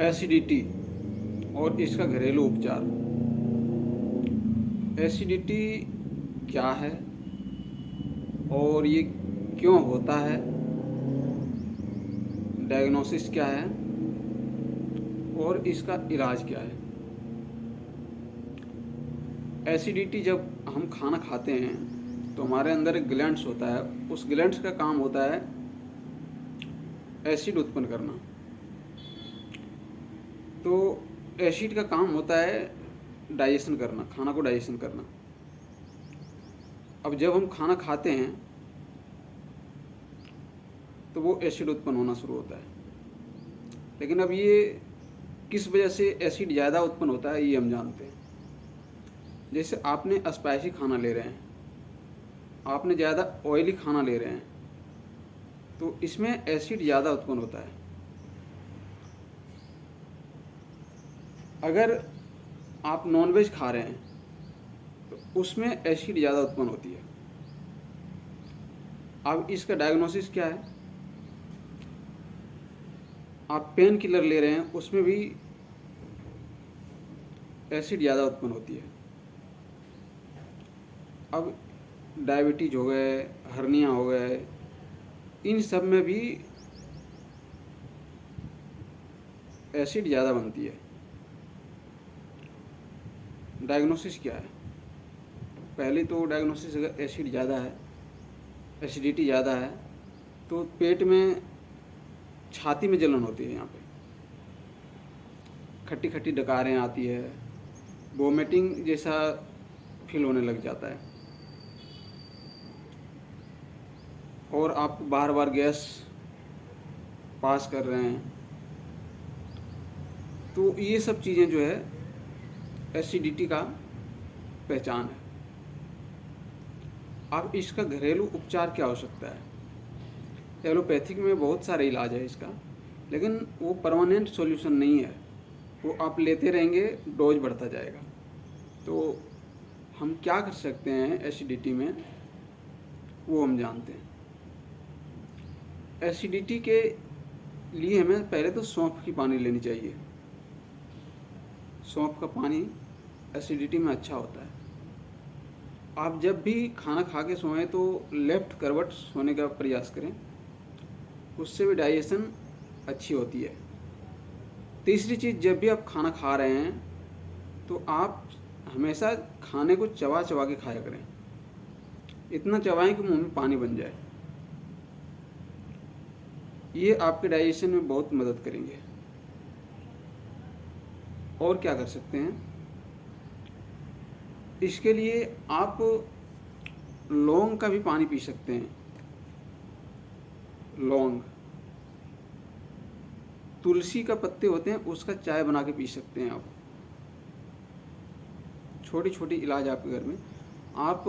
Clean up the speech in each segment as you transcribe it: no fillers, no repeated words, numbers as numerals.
Acidity और इसका घरेलू उपचार। एसिडिटी क्या है और ये क्यों होता है, डायग्नोसिस क्या है और इसका इलाज क्या है। एसिडिटी, जब हम खाना खाते हैं तो हमारे अंदर एक ग्लैंड्स होता है, उस ग्लैंड्स का काम होता है एसिड उत्पन्न करना। तो एसिड का काम होता है डाइजेशन करना, खाना को डाइजेशन करना। अब जब हम खाना खाते हैं तो वो एसिड उत्पन्न होना शुरू होता है। लेकिन अब ये किस वजह से एसिड ज़्यादा उत्पन्न होता है ये हम जानते हैं। जैसे आपने स्पाइसी खाना ले रहे हैं, आपने ज़्यादा ऑयली खाना ले रहे हैं, तो इसमें एसिड ज़्यादा उत्पन्न होता है। अगर आप नॉनवेज खा रहे हैं तो उसमें एसिड ज़्यादा उत्पन्न होती है। अब इसका डायग्नोसिस क्या है, आप पेन किलर ले रहे हैं उसमें भी एसिड ज़्यादा उत्पन्न होती है। अब डायबिटीज हो गए, हर्निया हो गए, इन सब में भी एसिड ज़्यादा बनती है। डायग्नोसिस क्या है, पहले तो डायग्नोसिस अगर एसिड ज़्यादा है, एसिडिटी ज़्यादा है, तो पेट में, छाती में जलन होती है, यहाँ पे खट्टी खट्टी डकारें आती है, वोमिटिंग जैसा फील होने लग जाता है और आप बार बार गैस पास कर रहे हैं। तो ये सब चीज़ें जो है एसिडिटी का पहचान है। अब इसका घरेलू उपचार क्या हो सकता है। एलोपैथिक में बहुत सारे इलाज है इसका, लेकिन वो परमानेंट सॉल्यूशन नहीं है। वो आप लेते रहेंगे, डोज बढ़ता जाएगा। तो हम क्या कर सकते हैं एसिडिटी में, वो हम जानते हैं। एसिडिटी के लिए हमें पहले तो सौंफ की पानी लेनी चाहिए। सौंफ का पानी एसिडिटी में अच्छा होता है। आप जब भी खाना खा के सोएं तो लेफ़्ट करवट सोने का प्रयास करें, उससे भी डाइजेशन अच्छी होती है। तीसरी चीज़, जब भी आप खाना खा रहे हैं तो आप हमेशा खाने को चबा चबा के खाया करें, इतना चबाएं कि मुंह में पानी बन जाए। ये आपके डाइजेशन में बहुत मदद करेंगे। और क्या कर सकते हैं, इसके लिए आप लौंग का भी पानी पी सकते हैं। लौंग, तुलसी का पत्ते होते हैं, उसका चाय बना के पी सकते हैं आप। छोटी छोटी इलाज आपके घर में। आप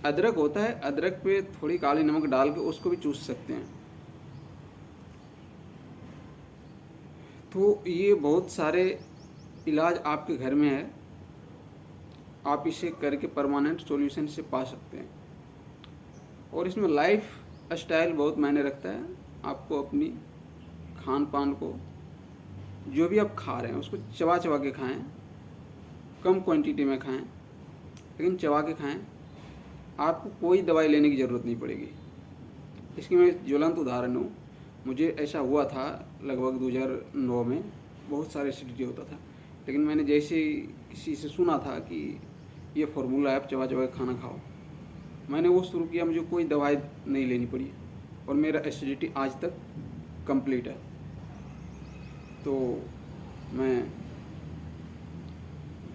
अदरक होता है, अदरक पे थोड़ी काली नमक डाल के उसको भी चूस सकते हैं। तो ये बहुत सारे इलाज आपके घर में है, आप इसे करके परमानेंट सॉल्यूशन से पा सकते हैं। और इसमें लाइफ स्टाइल बहुत मायने रखता है। आपको अपनी खान पान को, जो भी आप खा रहे हैं उसको चबा चबा के खाएं, कम क्वांटिटी में खाएं, लेकिन चबा के खाएं। आपको कोई दवाई लेने की ज़रूरत नहीं पड़ेगी। इसकी मैं ज्वलंत उदाहरण हूँ। मुझे ऐसा हुआ था लगभग 2009 में, बहुत सारे एसिडिटी होता था, लेकिन मैंने जैसे किसी से सुना था कि ये फार्मूला है, आप चबा चबा के खाना खाओ, मैंने वो शुरू किया। मुझे कोई दवाई नहीं लेनी पड़ी और मेरा एसिडिटी आज तक कंप्लीट है। तो मैं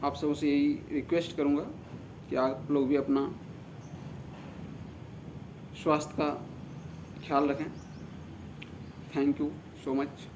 आप सबसे से यही रिक्वेस्ट करूँगा कि आप लोग भी अपना स्वास्थ्य का ख्याल रखें। Thank you so much.